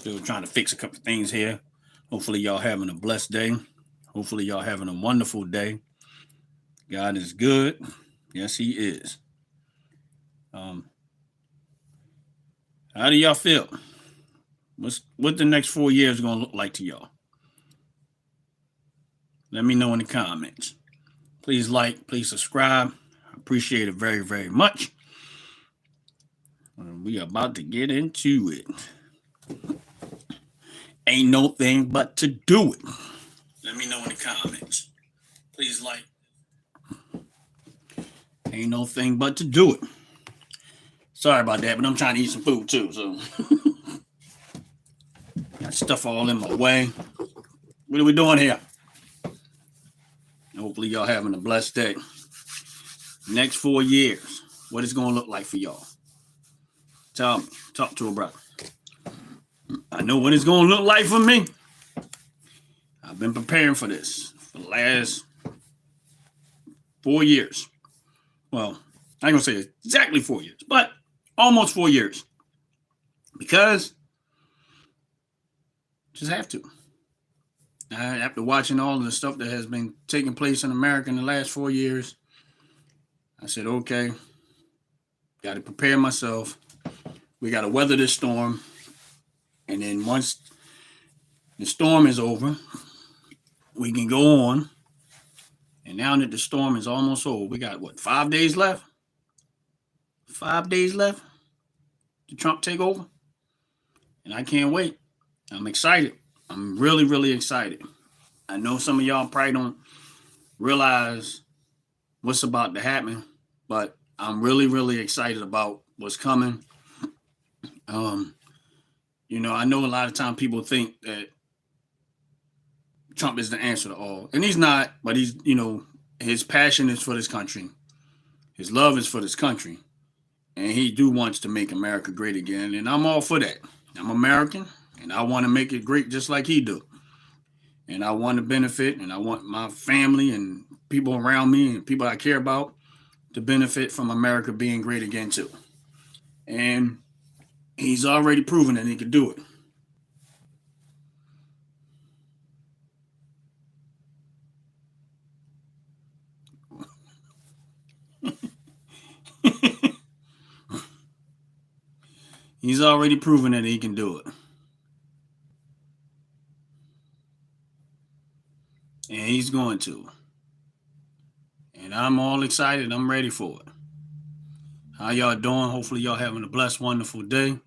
Still trying to fix a couple things here. Hopefully, y'all having a blessed day. Hopefully, y'all having a wonderful day. God is good. Yes, He is. Um, how do y'all feel? What the next 4 years gonna look like to y'all? Let me know in the comments. Please like, please subscribe. I appreciate it very, very much. We are about to get into it. Ain't no thing but to do it. Let me know in the comments. Please like. Ain't no thing but to do it. Sorry about that, but I'm trying to eat some food too, so got stuff all in my way. What are we doing here? Hopefully y'all having a blessed day. Next 4 years, what it's gonna look like for y'all? Tell me. Talk to a brother. I know what it's gonna look like for me. I've been preparing for this for the last 4 years. Well, I ain't gonna say exactly 4 years, but almost 4 years. Because just have to. After watching all of the stuff that has been taking place in America in the last 4 years, I said, okay, got to prepare myself. We got to weather this storm. And then once the storm is over, we can go on. And now that the storm is almost over, we got, 5 days left? 5 days left to Trump take over? And I can't wait. I'm excited. I'm really, really excited. I know some of y'all probably don't realize what's about to happen, but I'm really, really excited about what's coming. I know a lot of time people think that Trump is the answer to all, and he's not, but he's, his passion is for this country. His love is for this country, and he wants to make America great again, and I'm all for that. I'm American, and I want to make it great just like he do. And I want to benefit, and I want my family and people around me and people I care about to benefit from America being great again too. And he's already proven that he could do it. He's already proven that he can do it. And he's going to. And I'm all excited. I'm ready for it. How y'all doing? Hopefully y'all having a blessed, wonderful day.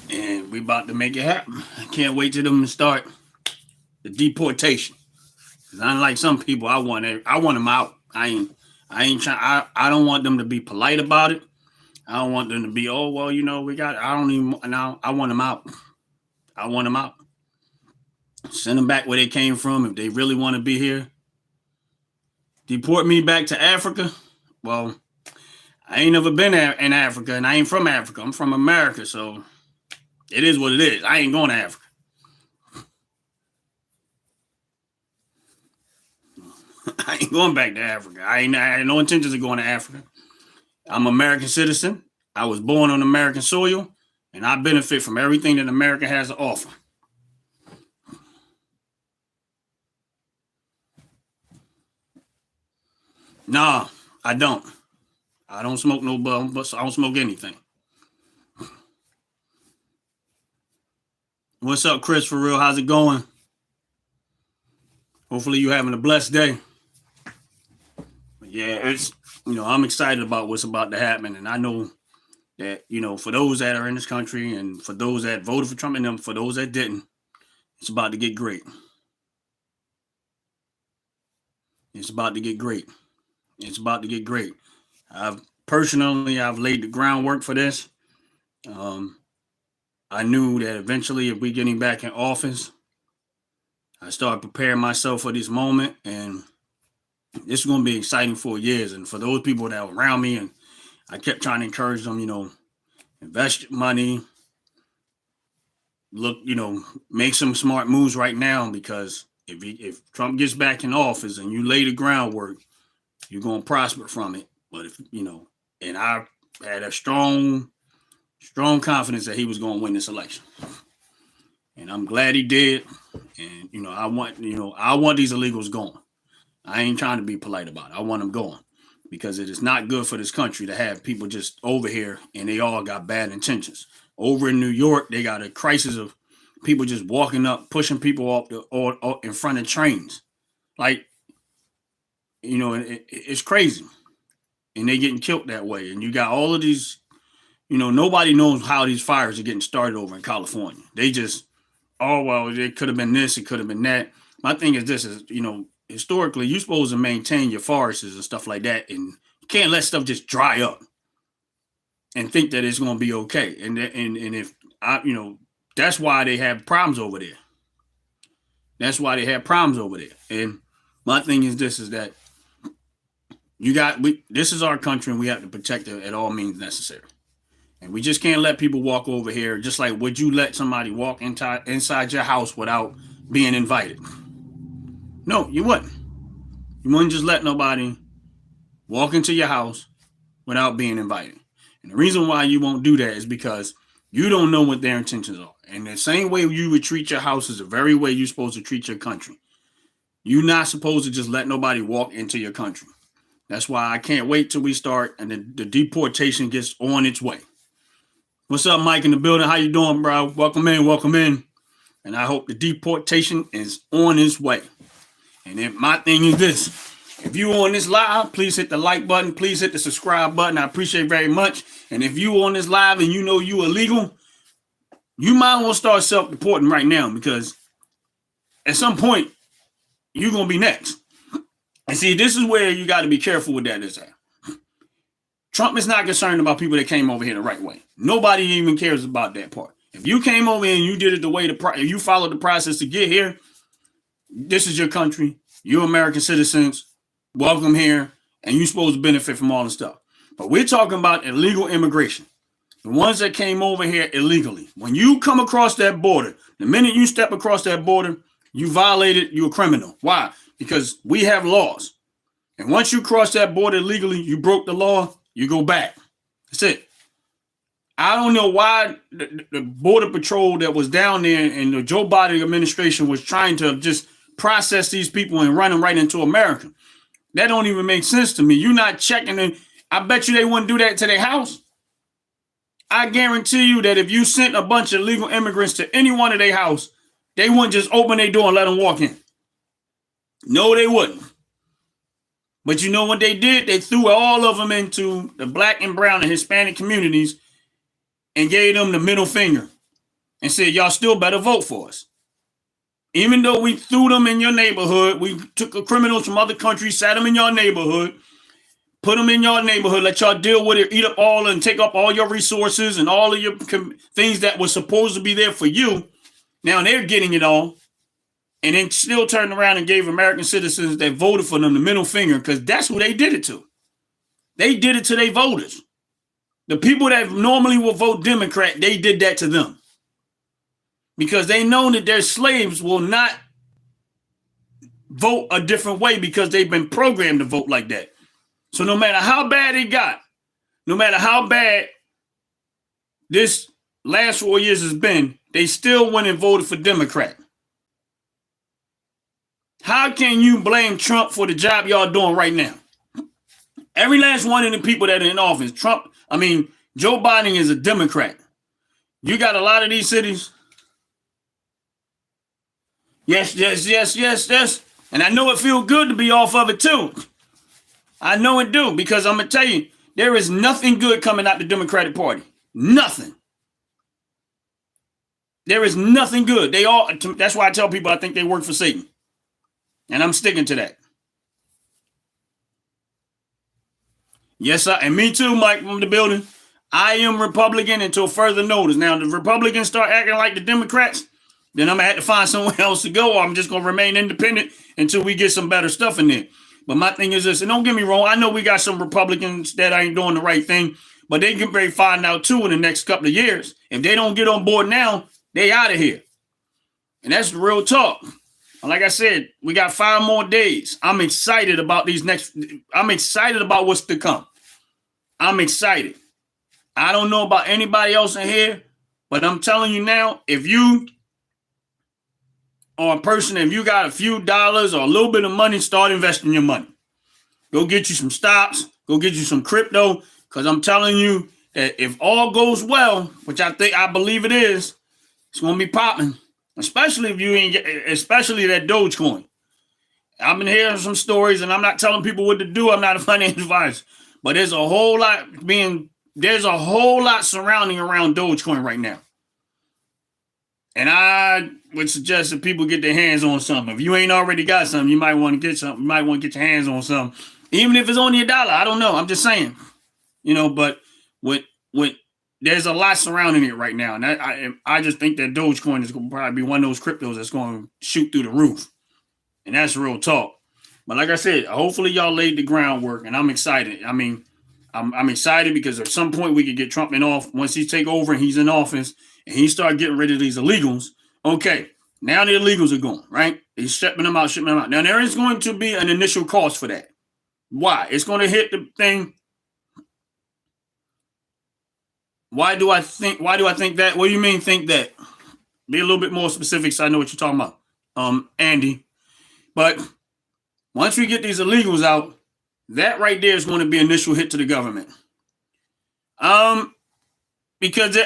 And we about to make it happen. I can't wait till them to start the deportation. Because unlike some people, I want them out. I ain't trying. I don't want them to be polite about it. I don't want them to be, oh, well, we got it. I don't even now. I want them out. I want them out. Send them back where they came from if they really want to be here. Deport me back to Africa. Well, I ain't never been in Africa, and I ain't from Africa. I'm from America, so it is what it is. I ain't going to Africa. I ain't going back to Africa. I had no intentions of going to Africa. I'm an American citizen. I was born on American soil, and I benefit from everything that America has to offer. Nah, I don't. I don't smoke no bum, but I don't smoke anything. What's up, Chris? For real, how's it going? Hopefully you having a blessed day. Yeah, it's I'm excited about what's about to happen, and I know that for those that are in this country, and for those that voted for Trump, and them for those that didn't, it's about to get great. It's about to get great. It's about to get great. I've laid the groundwork for this. I knew that eventually, if we getting back in office, I started preparing myself for this moment, and this is going to be exciting 4 years. And for those people that were around me, and I kept trying to encourage them, invest your money, look, make some smart moves right now, because if Trump gets back in office and you lay the groundwork, you're going to prosper from it. But if, and I had a strong strong confidence that he was going to win this election. And I'm glad he did. And, I want these illegals gone. I ain't trying to be polite about it. I want them gone because it is not good for this country to have people just over here and they all got bad intentions. Over in New York, they got a crisis of people just walking up, pushing people off or in front of trains. Like, it's crazy. And they getting killed that way. And you got all of these, nobody knows how these fires are getting started over in California. They just, oh, well, it could have been this, it could have been that. My thing is this is, historically, you're supposed to maintain your forests and stuff like that. And you can't let stuff just dry up and think that it's going to be okay. And if that's why they have problems over there. That's why they have problems over there. And my thing is this is that this is our country and we have to protect it at all means necessary. And we just can't let people walk over here. Just like, would you let somebody walk inside your house without being invited? No, you wouldn't. You wouldn't just let nobody walk into your house without being invited. And the reason why you won't do that is because you don't know what their intentions are. And the same way you would treat your house is the very way you're supposed to treat your country. You're not supposed to just let nobody walk into your country. That's why I can't wait till we start and the deportation gets on its way. What's up, Mike, in the building? How you doing, bro? Welcome in. And I hope the deportation is on its way. And if my thing is this, if you on this live, please hit the like button. Please hit the subscribe button. I appreciate it very much. And if you on this live and you know you illegal, you might want to start self-reporting right now because at some point, you're going to be next. And see, this is where you got to be careful with that. Trump is not concerned about people that came over here the right way. Nobody even cares about that part. If you came over here and you did it the way you followed the process to get here, this is your country. You're American citizens. Welcome here. And you're supposed to benefit from all the stuff. But we're talking about illegal immigration. The ones that came over here illegally. When you come across that border, the minute you step across that border, you violated, you're a criminal. Why? Because we have laws. And once you cross that border illegally, you broke the law, you go back. That's it. I don't know why the Border Patrol that was down there and the Joe Biden administration was trying to just process these people and run them right into America. That don't even make sense to me. You're not checking them. I bet you they wouldn't do that to their house. I guarantee you that if you sent a bunch of illegal immigrants to any one of their house, they wouldn't just open their door and let them walk in. No, they wouldn't. But you know what they did? They threw all of them into the black and brown and Hispanic communities and gave them the middle finger and said, y'all still better vote for us. Even though we threw them in your neighborhood, we took criminals from other countries, sat them in your neighborhood, put them in your neighborhood, let y'all deal with it, eat up all and take up all your resources and all of your things that were supposed to be there for you. Now they're getting it all. And then still turned around and gave American citizens that voted for them the middle finger because that's who they did it to. They did it to their voters. The people that normally will vote Democrat, they did that to them. Because they know that their slaves will not vote a different way because they've been programmed to vote like that. So no matter how bad it got, no matter how bad this last 4 years has been, they still went and voted for Democrat. How can you blame Trump for the job y'all doing right now? Every last one of the people that are in office, Joe Biden is a Democrat. You got a lot of these cities. Yes. And I know it feels good to be off of it too. I know it do because I'm going to tell you, there is nothing good coming out the Democratic Party. Nothing. There is nothing good. That's why I tell people I think they work for Satan. And I'm sticking to that. Yes, sir. And me too, Mike, from the building. I am Republican until further notice. Now, if the Republicans start acting like the Democrats, then I'm going to have to find somewhere else to go, or I'm just going to remain independent until we get some better stuff in there. But my thing is this, and don't get me wrong, I know we got some Republicans that ain't doing the right thing, but they can very find out too in the next couple of years. If they don't get on board now, they out of here. And that's the real talk. Like I said, we got 5 more days. I'm excited about I'm excited about what's to come. I'm excited. I don't know about anybody else in here, but I'm telling you now, if you are a person, if you got a few dollars or a little bit of money, start investing your money. Go get you some stocks, go get you some crypto, because I'm telling you that if all goes well, which I believe it is, it's gonna be popping. Especially if you ain't especially that Dogecoin. I've been hearing some stories, and I'm not telling people what to do. I'm not a financial advisor, but there's a whole lot surrounding around Dogecoin right now. And I would suggest that people get their hands on something. If you ain't already got something, you might want to get something. You might want to get your hands on something, even if it's only $1. I don't know. I'm just saying, But with there's a lot surrounding it right now, and I just think that Dogecoin is going to probably be one of those cryptos that's going to shoot through the roof, and that's real talk. But like I said, hopefully y'all laid the groundwork, and I'm excited. I mean, I'm excited because at some point we could get Trump in off once he take over and he's in office and he start getting rid of these illegals. Okay, now the illegals are gone, right? He's shipping them out. Now there is going to be an initial cost for that. Why? It's going to hit the thing. Why do I think that? What do you mean think that? Be a little bit more specific so I know what you're talking about, Andy. But once we get these illegals out, that right there is going to be an initial hit to the government. Because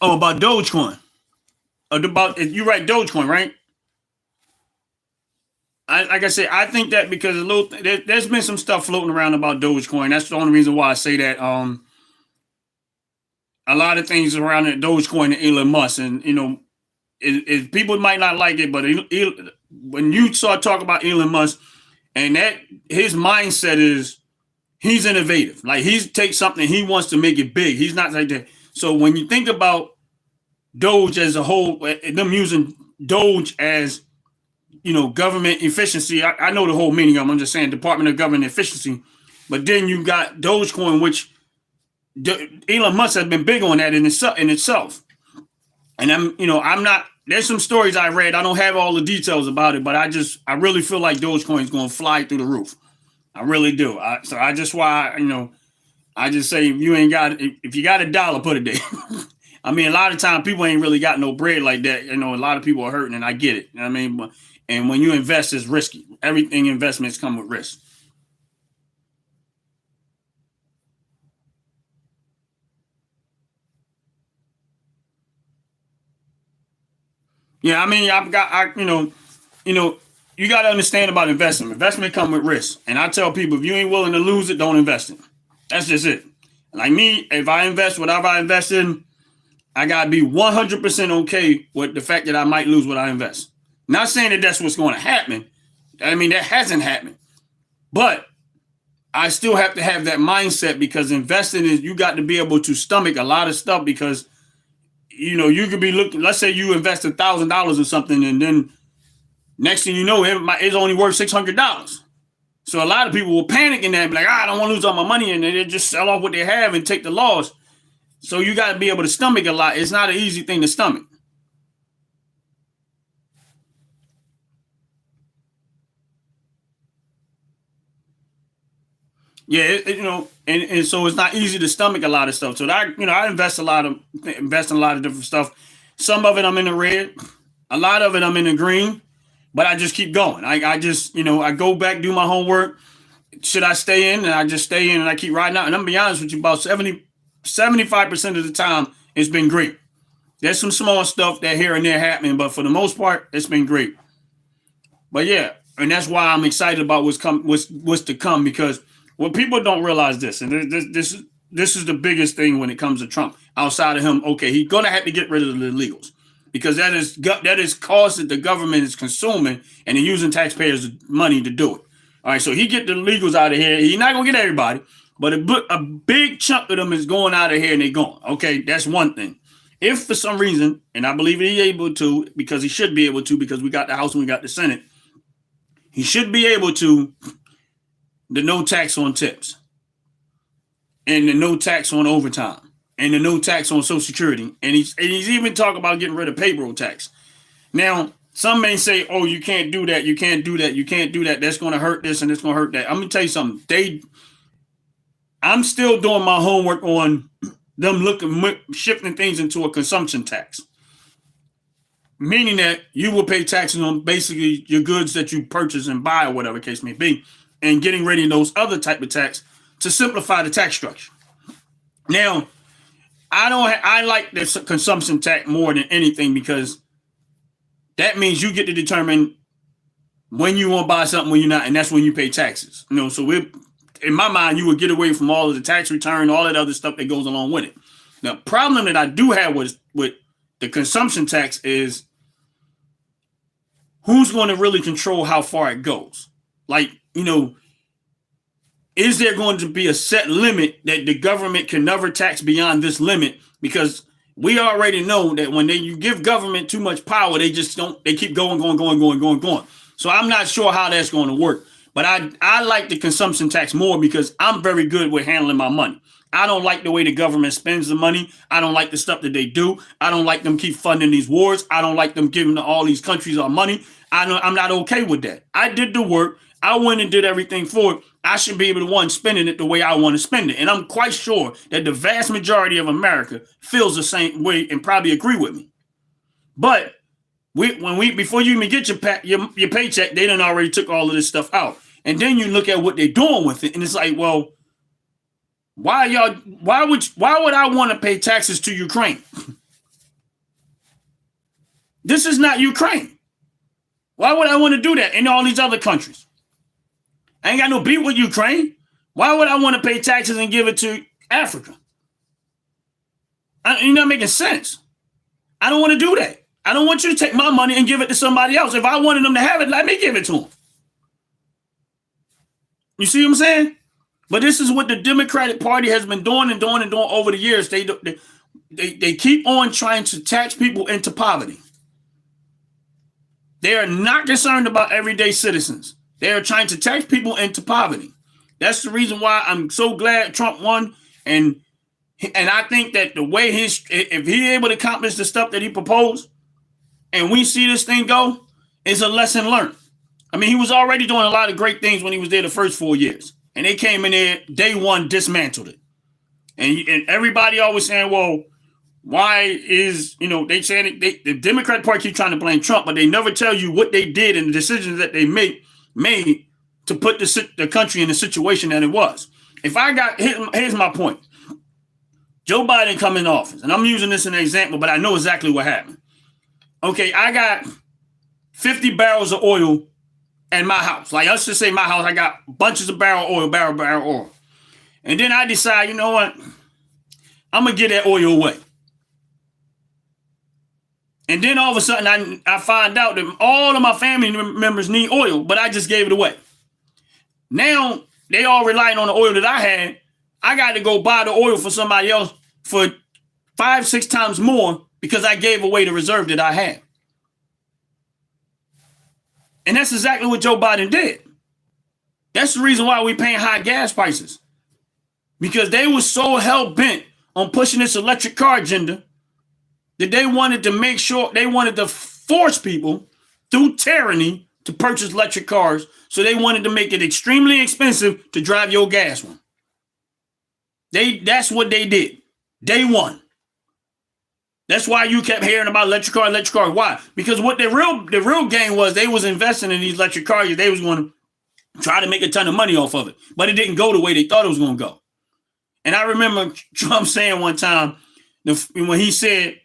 about Dogecoin. You write Dogecoin, right? Like I said, I think that because there's been some stuff floating around about Dogecoin. That's the only reason why I say that. A lot of things around it, Dogecoin and Elon Musk, and people might not like it, but when you start talking about Elon Musk, and that his mindset is he's innovative, like he takes something, he wants to make it big. He's not like that. So when you think about Doge as a whole, them using Doge as government efficiency, I know the whole meaning of them. I'm just saying Department of Government Efficiency, but then you got Dogecoin, which Elon Musk has been big on that in itself. And I'm not, there's some stories I read. I don't have all the details about it, but I really feel like Dogecoin is going to fly through the roof. I really do. I just say if you got $1, put it there. I mean, a lot of times people ain't really got no bread like that. A lot of people are hurting, and I get it. I mean, and when you invest, it's risky. Everything investments come with risk. Yeah, I mean, you got to understand about investment. Investment come with risk, and I tell people if you ain't willing to lose it, don't invest it. That's just it. Like me, if I invest whatever I invest in, I gotta be 100% okay with the fact that I might lose what I invest. Not saying that that's what's going to happen. I mean, that hasn't happened, but I still have to have that mindset because investing is you got to be able to stomach a lot of stuff because. You could be looking, let's say you invest $1,000 in something and then next thing you know, it's only worth $600. So a lot of people will panic in that and be like, I don't want to lose all my money. And they just sell off what they have and take the loss. So you got to be able to stomach a lot. It's not an easy thing to stomach. Yeah, and so it's not easy to stomach a lot of stuff. So I invest in a lot of different stuff. Some of it I'm in the red, a lot of it I'm in the green, but I just keep going. I just I go back, do my homework. Should I stay in? And I just stay in and I keep riding out. And I'm gonna be honest with you, about 75% of the time it's been great. There's some small stuff that here and there happening, but for the most part, it's been great. But yeah, and that's why I'm excited about what's to come because. Well, people don't realize this, and this is the biggest thing when it comes to Trump. Outside of him, okay, he's gonna have to get rid of the illegals because that is cost that the government is consuming, and they're using taxpayers' money to do it. All right, so he get the illegals out of here. He's not gonna get everybody, but a big chunk of them is going out of here and they're gone. Okay, that's one thing. If for some reason, and I believe he's able to, because he should be able to, because we got the House and we got the Senate, he should be able to. The no tax on tips and the no tax on overtime and the no tax on Social Security. And he's even talking about getting rid of payroll tax. Now, some may say, oh, you can't do that. You can't do that. You can't do that. That's going to hurt this and it's going to hurt that. I'm going to tell you something. I'm still doing my homework on them shifting things into a consumption tax, meaning that you will pay taxes on basically your goods that you purchase and buy or whatever the case may be, and getting rid of those other type of tax to simplify the tax structure. Now, I like the consumption tax more than anything because that means you get to determine when you want to buy something, when you're not, and that's when you pay taxes. So in my mind, you would get away from all of the tax return, all that other stuff that goes along with it. The problem that I do have with the consumption tax is who's going to really control how far it goes? Like, is there going to be a set limit that the government can never tax beyond this limit? Because we already know that when you give government too much power, they keep going. So I'm not sure how that's going to work. But I like the consumption tax more because I'm very good with handling my money. I don't like the way the government spends the money. I don't like the stuff that they do. I don't like them keep funding these wars. I don't like them giving all these countries our money. I'm not okay with that. I did the work. I went and did everything for it. I should be able to spending it the way I want to spend it. And I'm quite sure that the vast majority of America feels the same way and probably agree with me. But before you even get your paycheck, they done already took all of this stuff out. And then you look at what they're doing with it, and it's like, well, why would I want to pay taxes to Ukraine? This is not Ukraine. Why would I want to do that in all these other countries? I ain't got no beef with Ukraine. Why would I want to pay taxes and give it to Africa? You're not making sense. I don't want to do that. I don't want you to take my money and give it to somebody else. If I wanted them to have it, let me give it to them. You see what I'm saying? But this is what the Democratic Party has been doing over the years. They keep on trying to tax people into poverty. They are not concerned about everyday citizens. They are trying to tax people into poverty. That's the reason why I'm so glad Trump won. And I think that the way if he's able to accomplish the stuff that he proposed, and we see this thing go, it's a lesson learned. I mean, he was already doing a lot of great things when he was there the first 4 years. And they came in there, day one, dismantled it. And everybody always saying, well, why is, they saying the Democratic Party keep trying to blame Trump, but they never tell you what they did and the decisions that they made to put the country in the situation that it was. Here's my point. Joe Biden come in office, and I'm using this as an example, but I know exactly what happened. Okay, I got 50 barrels of oil in my house. Like, let's just say my house, I got bunches of barrel oil. And then I decide, you know what? I'm going to get that oil away. And then all of a sudden, I find out that all of my family members need oil, but I just gave it away. Now, they all relying on the oil that I had. I got to go buy the oil for somebody else for 5-6 times more because I gave away the reserve that I had. And that's exactly what Joe Biden did. That's the reason why we're paying high gas prices. Because they were so hell-bent on pushing this electric car agenda that they wanted to force people through tyranny to purchase electric cars. So they wanted to make it extremely expensive to drive your gas one. That's what they did. Day one. That's why you kept hearing about electric car. Why? Because what the real game was, they was investing in these electric cars. They was going to try to make a ton of money off of it. But it didn't go the way they thought it was going to go. And I remember Trump saying one time, when he said,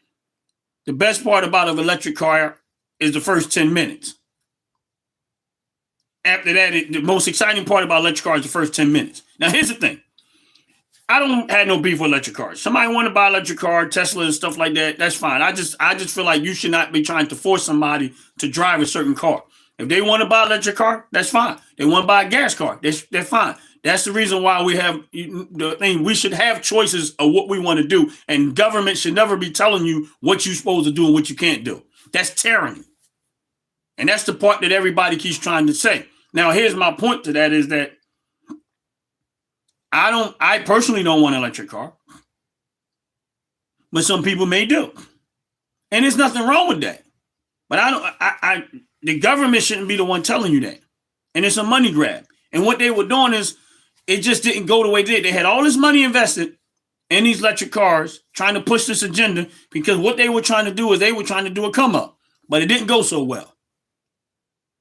the best part about an electric car is the first 10 minutes. After that, the most exciting part about electric cars is the first 10 minutes. Now, here's the thing. I don't have no beef with electric cars. Somebody want to buy electric car, Tesla and stuff like that, that's fine. I just feel like you should not be trying to force somebody to drive a certain car. If they want to buy an electric car, that's fine. They want to buy a gas car, they're fine. That's the reason why we have the thing. We should have choices of what we want to do. And government should never be telling you what you're supposed to do and what you can't do. That's tyranny. And that's the part that everybody keeps trying to say. Now, here's my point to that is that I personally don't want an electric car, but some people may do. And there's nothing wrong with that. But the government shouldn't be the one telling you that. And it's a money grab. And what they were doing is it just didn't go the way it did. They had all this money invested in these electric cars, trying to push this agenda, because what they were trying to do is they were trying to do a come up, but it didn't go so well.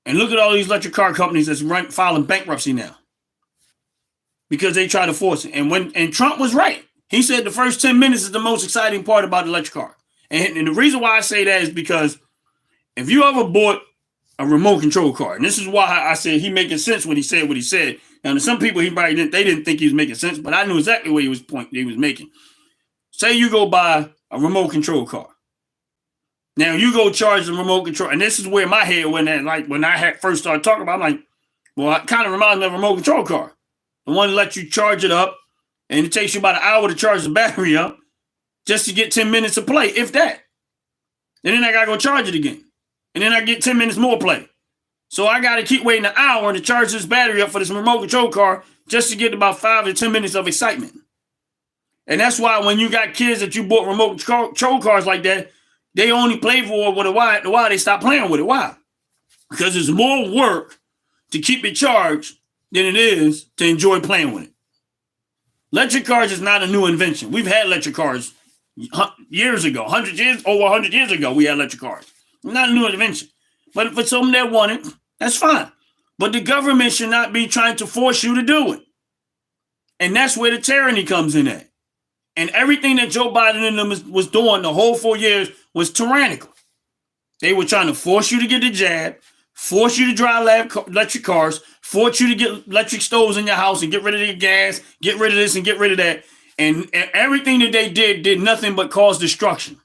And look at all these electric car companies that's filing bankruptcy now because they try to force it. And Trump was right. He said the first 10 minutes is the most exciting part about the electric car. And the reason why I say that is because if you ever bought a remote control car, and this is why I said he making sense when he said what he said. Now, to some people, they didn't think he was making sense, but I knew exactly what he was making. Say you go buy a remote control car. Now you go charge the remote control, and this is where my head went at. Like when I first started talking about it, I'm like, well, it kind of reminds me of a remote control car. The one that lets you charge it up, and it takes you about an hour to charge the battery up just to get 10 minutes of play, if that. And then I got to go charge it again. And then I get 10 minutes more play. So I got to keep waiting an hour to charge this battery up for this remote control car just to get about 5 to 10 minutes of excitement. And that's why when you got kids that you bought remote control cars like that, they only play for it with a while. They stop playing with it. Why? Because it's more work to keep it charged than it is to enjoy playing with it. Electric cars is not a new invention. We've had electric cars years ago, over 100 years ago, we had electric cars. Not a new invention. But for someone that want it, that's fine. But the government should not be trying to force you to do it. And that's where the tyranny comes in at. And everything that Joe Biden and them was doing the whole 4 years was tyrannical. They were trying to force you to get the jab, force you to drive electric cars, force you to get electric stoves in your house and get rid of the gas, get rid of this and get rid of that. And everything that they did nothing but cause destruction.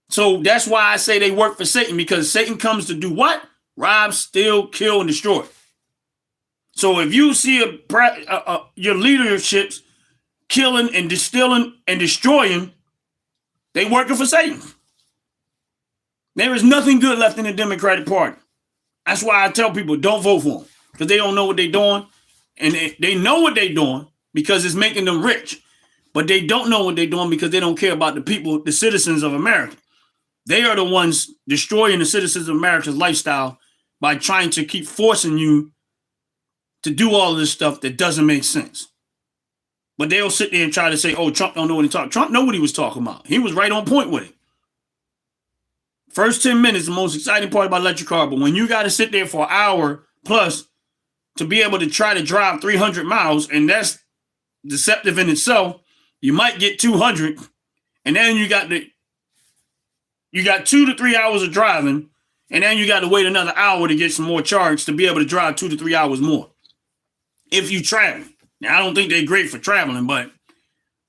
So that's why I say they work for Satan, because Satan comes to do what? Rob, steal, kill, and destroy. So if you see your leaderships killing and distilling and destroying, they working for Satan. There is nothing good left in the Democratic Party. That's why I tell people don't vote for them, because they don't know what they're doing. And they know what they're doing because it's making them rich. But they don't know what they're doing because they don't care about the people, the citizens of America. They are the ones destroying the citizens of America's lifestyle by trying to keep forcing you to do all of this stuff that doesn't make sense. But they'll sit there and try to say, oh, Trump don't know what he's talking. Trump know what he was talking about. He was right on point with it. First 10 minutes, the most exciting part about electric car. But when you got to sit there for an hour plus to be able to try to drive 300 miles, and that's deceptive in itself, you might get 200. And then you got 2 to 3 hours of driving, and then you got to wait another hour to get some more charge to be able to drive 2 to 3 hours more. If you travel. Now, I don't think they're great for traveling, but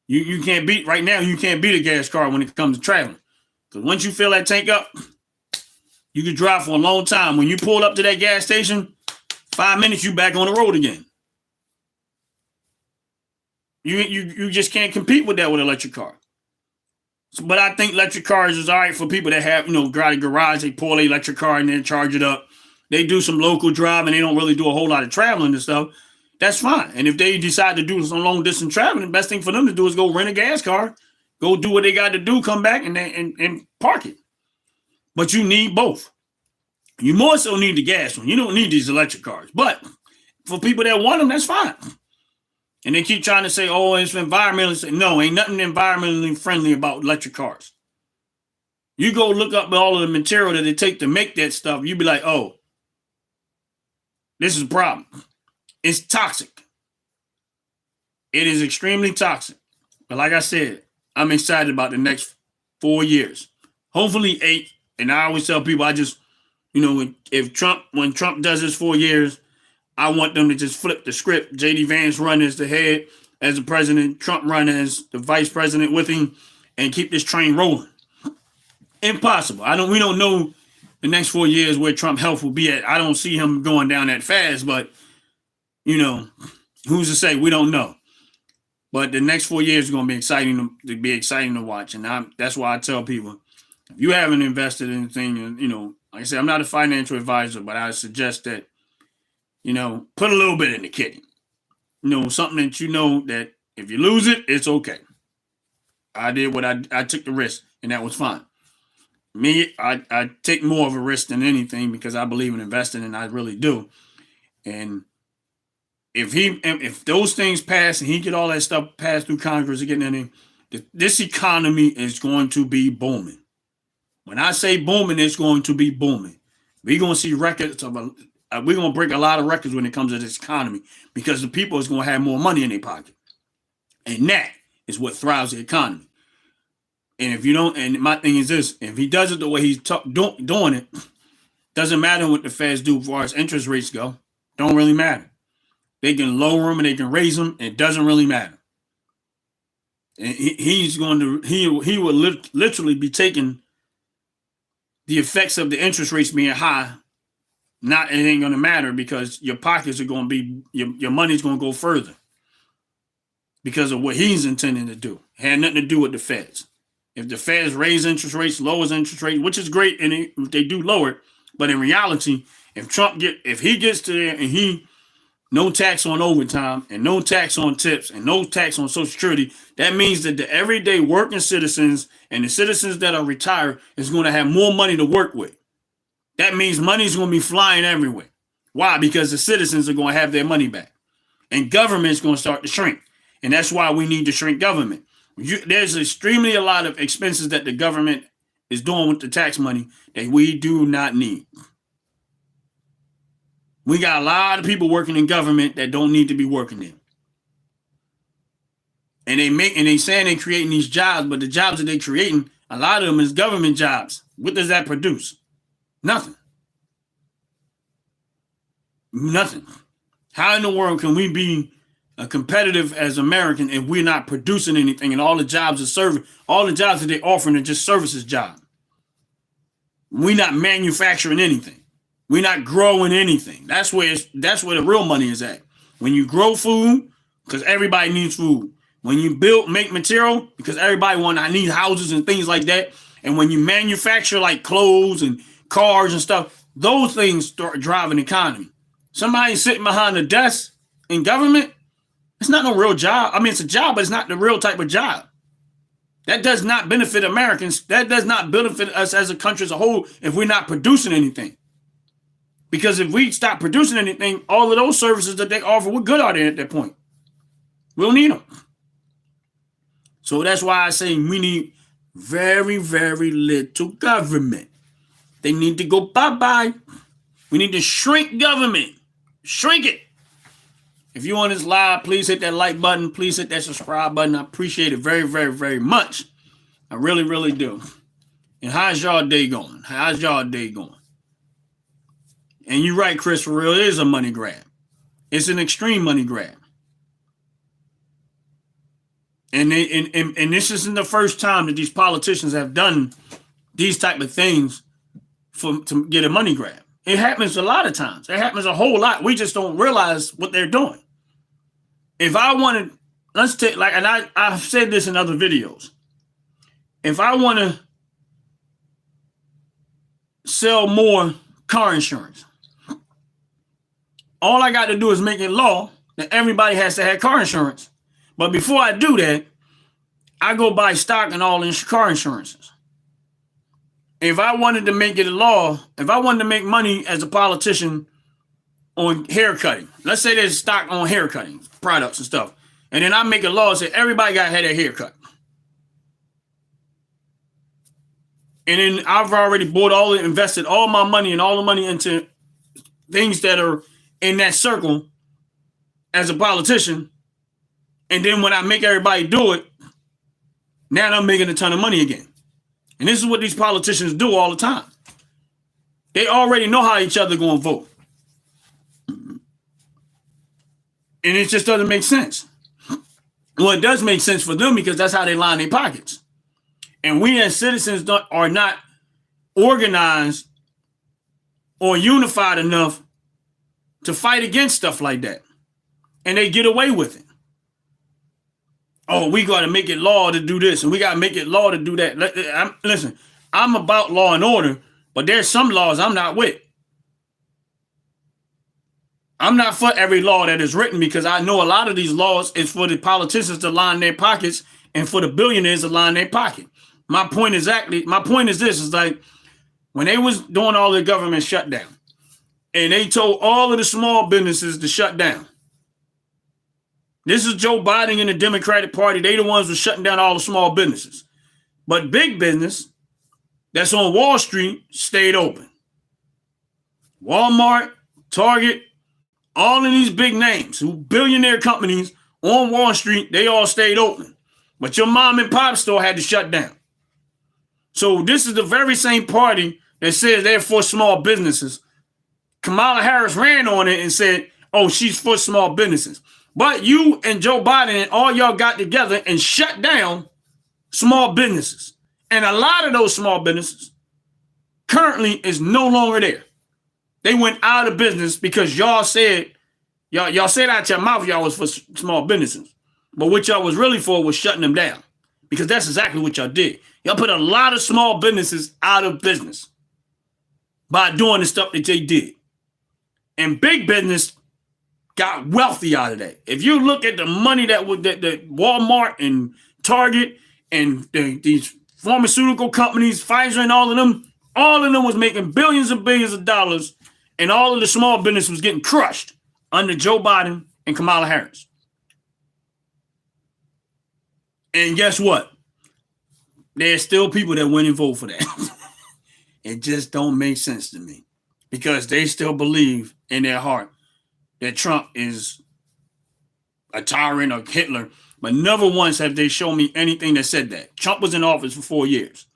you can't beat, right now, you can't beat a gas car when it comes to traveling. Because once you fill that tank up, you can drive for a long time. When you pull up to that gas station, 5 minutes, you back on the road again. You just can't compete with that with an electric car. But I think electric cars is all right for people that have, got a garage, they pull an electric car and then charge it up. They do some local driving. They don't really do a whole lot of traveling and stuff. That's fine. And if they decide to do some long distance traveling, the best thing for them to do is go rent a gas car, go do what they got to do, come back and park it. But you need both. You more so need the gas one. You don't need these electric cars. But for people that want them, that's fine. And they keep trying to say, oh, it's environmentally. No, ain't nothing environmentally friendly about electric cars. You go look up all of the material that they take to make that stuff, you be like, oh, this is a problem. It's toxic. It is extremely toxic. But like I said, I'm excited about the next 4 years. Hopefully 8. And I always tell people, when Trump does his 4 years, I want them to just flip the script. J.D. Vance run as the head, as the president. Trump run as the vice president with him, and keep this train rolling. Impossible. We don't know the next 4 years where Trump health will be at. I don't see him going down that fast, but who's to say? We don't know. But the next 4 years is going to be exciting to watch, and that's why I tell people, if you haven't invested in anything, like I said, I'm not a financial advisor, but I suggest that, put a little bit in the kitty. Something that that if you lose it, it's okay. I did what I took the risk, and that was fine. Me, I take more of a risk than anything because I believe in investing, and I really do. And if those things pass and he get all that stuff passed through Congress and getting in there, this economy is going to be booming. When I say booming, it's going to be booming. We're going to see records of we're going to break a lot of records when it comes to this economy because the people is going to have more money in their pocket. And that is what thrives the economy. And if you don't, and my thing is this, if he does it the way he's doing it, doesn't matter what the Feds do as far as interest rates go. Don't really matter. They can lower them and they can raise them. It doesn't really matter. And he will literally be taking the effects of the interest rates being high. Not it ain't going to matter because your pockets are going to be, your money's going to go further because of what he's intending to do. It had nothing to do with the Feds. If the Feds raise interest rates, lowers interest rates, which is great, and if they do lower it, but in reality, if he gets to there and no tax on overtime and no tax on tips and no tax on Social Security, that means that the everyday working citizens and the citizens that are retired is going to have more money to work with. That means money's going to be flying everywhere. Why? Because the citizens are going to have their money back. And government's going to start to shrink. And that's why we need to shrink government. There's extremely a lot of expenses that the government is doing with the tax money that we do not need. We got a lot of people working in government that don't need to be working there. And they saying they're creating these jobs, but the jobs that they're creating, a lot of them is government jobs. What does that produce? Nothing. Nothing. How in the world can we be competitive as American if we're not producing anything and all the jobs that they're offering are just services jobs? We're not manufacturing anything. We're not growing anything. That's where the real money is at. When you grow food, because everybody needs food. When you make material, because everybody I need houses and things like that. And when you manufacture like clothes and cars and stuff, those things start driving the economy. Somebody sitting behind a desk in government, it's not no real job. I mean, it's a job, but it's not the real type of job. That does not benefit Americans. That does not benefit us as a country as a whole if we're not producing anything. Because if we stop producing anything, all of those services that they offer, what good are they at that point? We don't need them. So that's why I say we need very, very little government. They need to go bye-bye. We need to shrink government. Shrink it. If you're on this live, please hit that like button. Please hit that subscribe button. I appreciate it very, very, very much. I really, really do. And how's y'all day going? How's y'all day going? And you're right, Chris, for real, it is a money grab. It's an extreme money grab. And this isn't the first time that these politicians have done these type of things to get a money grab. It happens a lot of times. It happens a whole lot. We just don't realize what they're doing. If I wanted, let's take, like, and I've said this in other videos. If I want to sell more car insurance, all I got to do is make it law that everybody has to have car insurance. But before I do that, I go buy stock in all car insurances. If I wanted to make it a law, if I wanted to make money as a politician on hair cutting, let's say there's stock on hair cutting products and stuff, and then I make a law that say everybody got to have their hair cut. And then I've already invested all my money and all the money into things that are in that circle as a politician. And then when I make everybody do it, now I'm making a ton of money again. And this is what these politicians do all the time. They already know how each other going to vote. And it just doesn't make sense. Well, it does make sense for them because that's how they line their pockets. And we as citizens are not organized or unified enough to fight against stuff like that. And they get away with it. Oh, we got to make it law to do this, and we got to make it law to do that. Listen, I'm about law and order, but there's some laws I'm not with. I'm not for every law that is written because I know a lot of these laws is for the politicians to line their pockets and for the billionaires to line their pocket. My point is this, is like when they was doing all the government shutdown and they told all of the small businesses to shut down. This is Joe Biden and the Democratic Party. They the ones who are shutting down all the small businesses. But big business that's on Wall Street stayed open. Walmart, Target, all of these big names, who billionaire companies on Wall Street, they all stayed open. But your mom and pop store had to shut down. So this is the very same party that says they're for small businesses. Kamala Harris ran on it and said, oh, she's for small businesses. But you and Joe Biden and all y'all got together and shut down small businesses. And a lot of those small businesses currently is no longer there. They went out of business because y'all said out your mouth y'all was for small businesses. But what y'all was really for was shutting them down. Because that's exactly what y'all did. Y'all put a lot of small businesses out of business by doing the stuff that they did. And big business got wealthy out of that. If you look at the money that Walmart and Target and these pharmaceutical companies, Pfizer and all of them was making billions and billions of dollars, and all of the small business was getting crushed under Joe Biden and Kamala Harris. And guess what? There's still people that went and vote for that. It just don't make sense to me because they still believe in their heart that Trump is a tyrant or Hitler, but never once have they shown me anything that said that. Trump was in office for 4 years.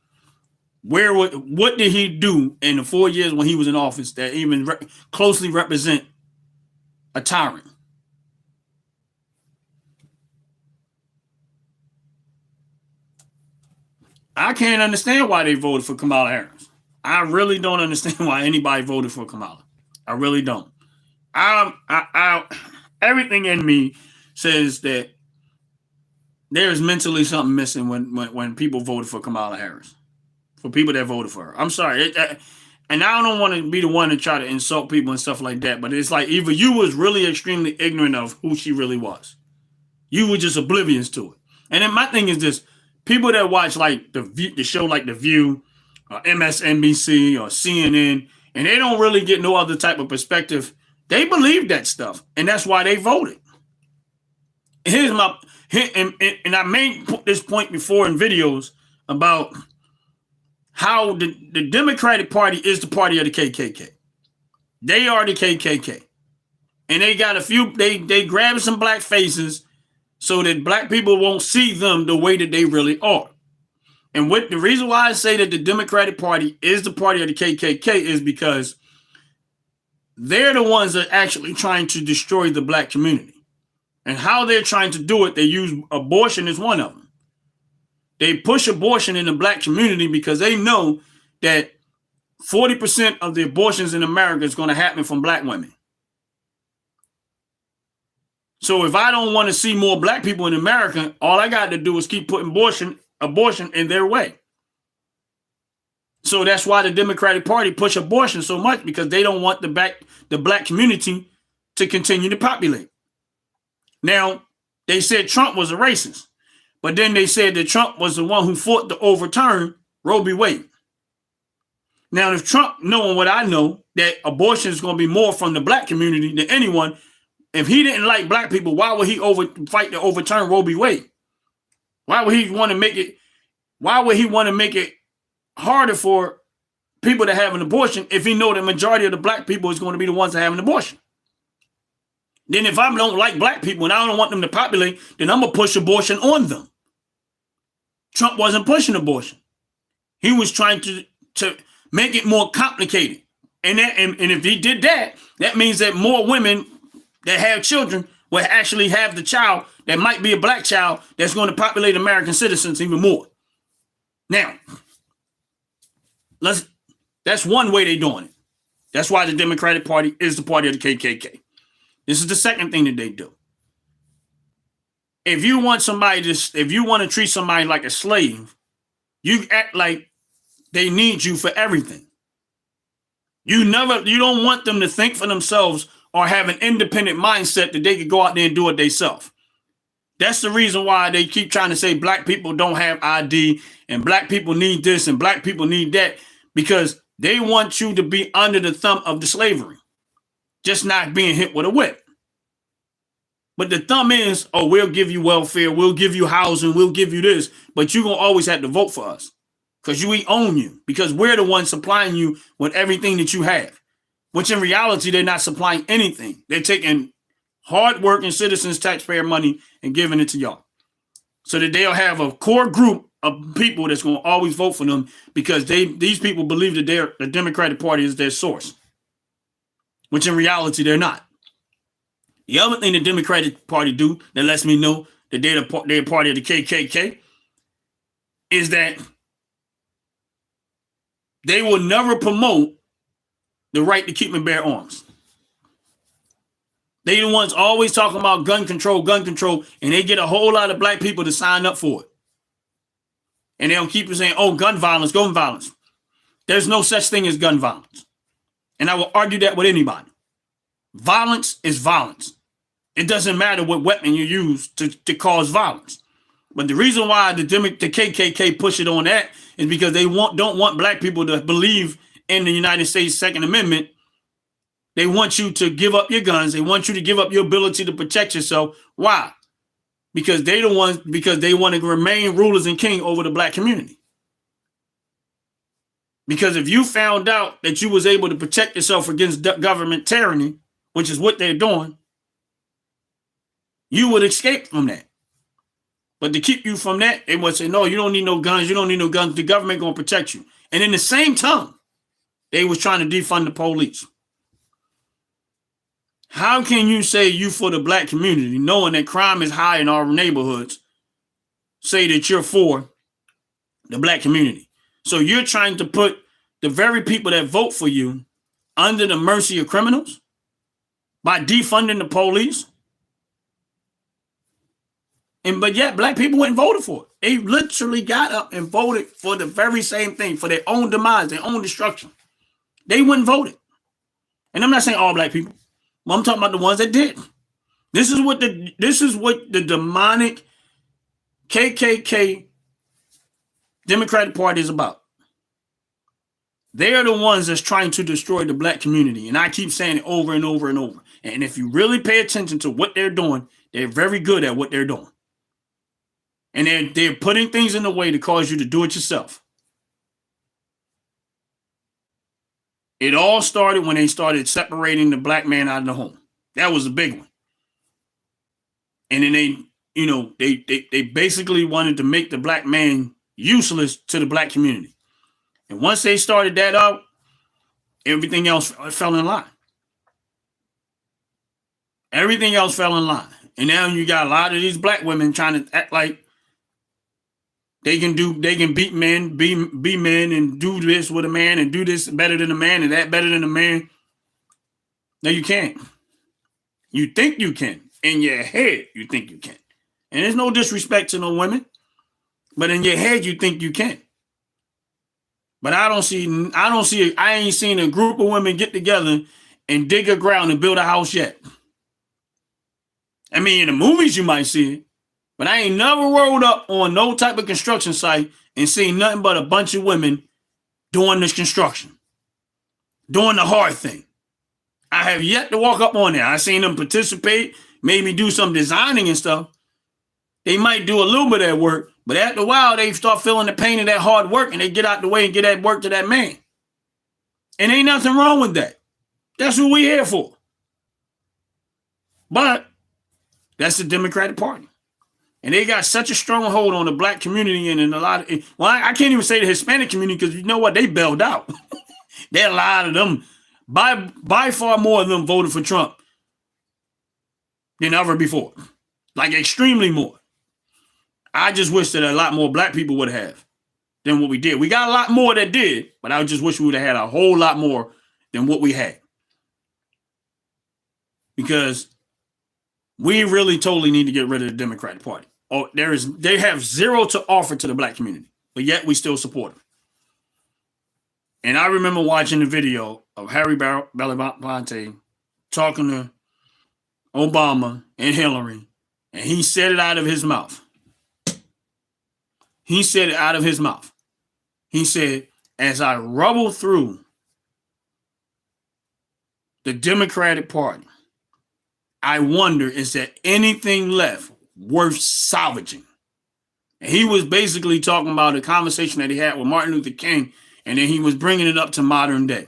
What did he do in the 4 years when he was in office that even closely represent a tyrant? I can't understand why they voted for Kamala Harris. I really don't understand why anybody voted for Kamala. I really don't. Everything in me says that there's mentally something missing when people voted for Kamala Harris. For people that voted for her. I'm sorry. And I don't want to be the one to try to insult people and stuff like that, but it's like either you was really extremely ignorant of who she really was. You were just oblivious to it. And then my thing is this. People that watch like the show like The View or MSNBC or CNN, and they don't really get no other type of perspective, they believe that stuff. And that's why they voted. And I made this point before in videos about how the Democratic Party is the party of the KKK. They are the KKK. And they got they grab some black faces so that black people won't see them the way that they really are. And the reason why I say that the Democratic Party is the party of the KKK is because they're the ones that are actually trying to destroy the black community. And how they're trying to do it, they use abortion as one of them. They push abortion in the black community because they know that 40% of the abortions in America is going to happen from black women. So if I don't want to see more black people in America, all I got to do is keep putting abortion in their way. So that's why the Democratic Party push abortion so much, because they don't want the black community to continue to populate. Now, they said Trump was a racist, but then they said that Trump was the one who fought to overturn Roe v. Wade. Now, if Trump, knowing what I know, that abortion is going to be more from the black community than anyone, if he didn't like black people, why would he fight to overturn Roe v. Wade? Why would he want to make it? Why would he want to make it harder for people to have an abortion if he know the majority of the black people is going to be the ones that have an abortion? Then if I don't like black people and I don't want them to populate, then I'm going to push abortion on them. Trump wasn't pushing abortion. He was trying to make it more complicated. And if he did that, that means that more women that have children will actually have the child that might be a black child that's going to populate American citizens even more. Now, that's one way they're doing it. That's why the Democratic Party is the party of the KKK. This is the second thing that they do. If you want to treat somebody like a slave, you act like they need you for everything. You don't want them to think for themselves or have an independent mindset that they could go out there and do it themselves. That's the reason why they keep trying to say black people don't have ID and black people need this and black people need that, because they want you to be under the thumb of the slavery, just not being hit with a whip. But the thumb is, oh, we'll give you welfare, we'll give you housing, we'll give you this, but you're going to always have to vote for us because we own you, because we're the ones supplying you with everything that you have, which in reality, they're not supplying anything. They're taking hardworking citizens' taxpayer money and giving it to y'all so that they'll have a core group of people that's going to always vote for them because these people believe that the Democratic Party is their source, which in reality, they're not. The other thing the Democratic Party do that lets me know that they're a party of the KKK is that they will never promote the right to keep and bear arms. They the ones always talking about gun control, and they get a whole lot of black people to sign up for it. And they'll keep saying, oh, gun violence, gun violence. There's no such thing as gun violence. And I will argue that with anybody. Violence is violence. It doesn't matter what weapon you use to cause violence. But the reason why the KKK push it on that is because they don't want black people to believe in the United States Second Amendment. They want you to give up your guns. They want you to give up your ability to protect yourself. Why? Because they want to remain rulers and king over the black community. Because if you found out that you was able to protect yourself against government tyranny, which is what they're doing, you would escape from that. But to keep you from that, they would say, no, you don't need no guns. You don't need no guns. The government going to protect you. And in the same time, they was trying to defund the police. How can you say you for the black community, knowing that crime is high in our neighborhoods, say that you're for the black community? So you're trying to put the very people that vote for you under the mercy of criminals by defunding the police? But yet black people went and voted for it. They literally got up and voted for the very same thing, for their own demise, their own destruction. They went and voted. And I'm not saying all black people, but I'm talking about the ones that did. This is what the demonic KKK Democratic Party is about. They are the ones that's trying to destroy the black community. And I keep saying it over and over and over. And if you really pay attention to what they're doing, they're very good at what they're doing. And they're putting things in the way to cause you to do it yourself. It all started when they started separating the black man out of the home. That was a big one. And then they basically wanted to make the black man useless to the black community. And once they started that out, everything else fell in line. Everything else fell in line. And now you got a lot of these black women trying to act like they can beat men, be men, and do this with a man, and do this better than a man, and that better than a man. No, you can't. You think you can. In your head, you think you can. And there's no disrespect to no women, but in your head, you think you can. But I ain't seen a group of women get together and dig a ground and build a house yet. I mean, in the movies, you might see it. But I ain't never rolled up on no type of construction site and seen nothing but a bunch of women doing this construction, doing the hard thing. I have yet to walk up on there. I seen them participate, maybe do some designing and stuff. They might do a little bit of that work, but after a while, they start feeling the pain of that hard work and they get out the way and get that work to that man. And ain't nothing wrong with that. That's what we here for. But that's the Democratic Party. And they got such a strong hold on the black community and in a lot of, well, I can't even say the Hispanic community because you know what? They bailed out. There are a lot of them. By far more of them voted for Trump than ever before. Like extremely more. I just wish that a lot more black people would have than what we did. We got a lot more that did, but I just wish we would have had a whole lot more than what we had. Because we really totally need to get rid of the Democratic Party. Oh, they have zero to offer to the black community, but yet we still support them. And I remember watching the video of Harry Belafonte talking to Obama and Hillary, and he said it out of his mouth. He said it out of his mouth. He said, as I rubble through the Democratic Party, I wonder, is there anything left worth salvaging? And he was basically talking about a conversation that he had with Martin Luther King, and then he was bringing it up to modern day.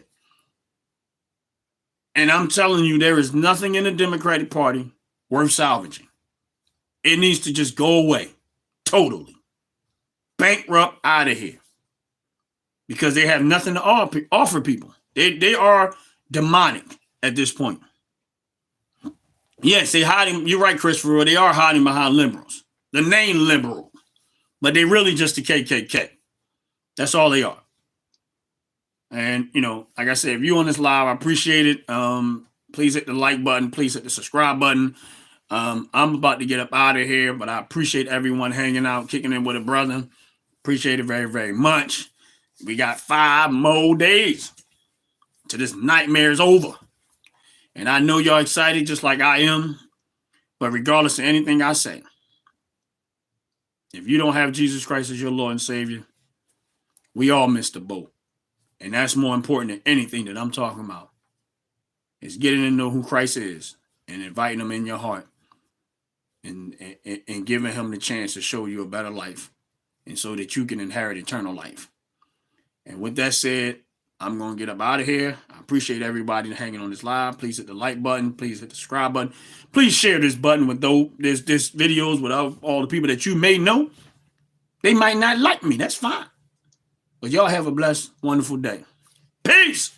And I'm telling you, there is nothing in the Democratic Party worth salvaging. It needs to just go away. Totally. Bankrupt, out of here. Because they have nothing to offer people. They are demonic at this point. Yes, they hiding. You're right, Christopher. They are hiding behind liberals. The name liberal. But they really just the KKK. That's all they are. And, you know, like I said, if you're on this live, I appreciate it. Please hit the like button. Please hit the subscribe button. I'm about to get up out of here, but I appreciate everyone hanging out, kicking in with a brother. Appreciate it very, very much. We got 5 more days till this nightmare is over. And I know y'all excited just like I am. But regardless of anything I say, if you don't have Jesus Christ as your Lord and Savior, we all missed the boat. And that's more important than anything that I'm talking about. Is getting to know who Christ is and inviting him in your heart and giving him the chance to show you a better life and so that you can inherit eternal life. And with that said, I'm going to get up out of here. I appreciate everybody hanging on this live. Please hit the like button. Please hit the subscribe button. Please share this button with this videos with all the people that you may know. They might not like me. That's fine. But y'all have a blessed, wonderful day. Peace.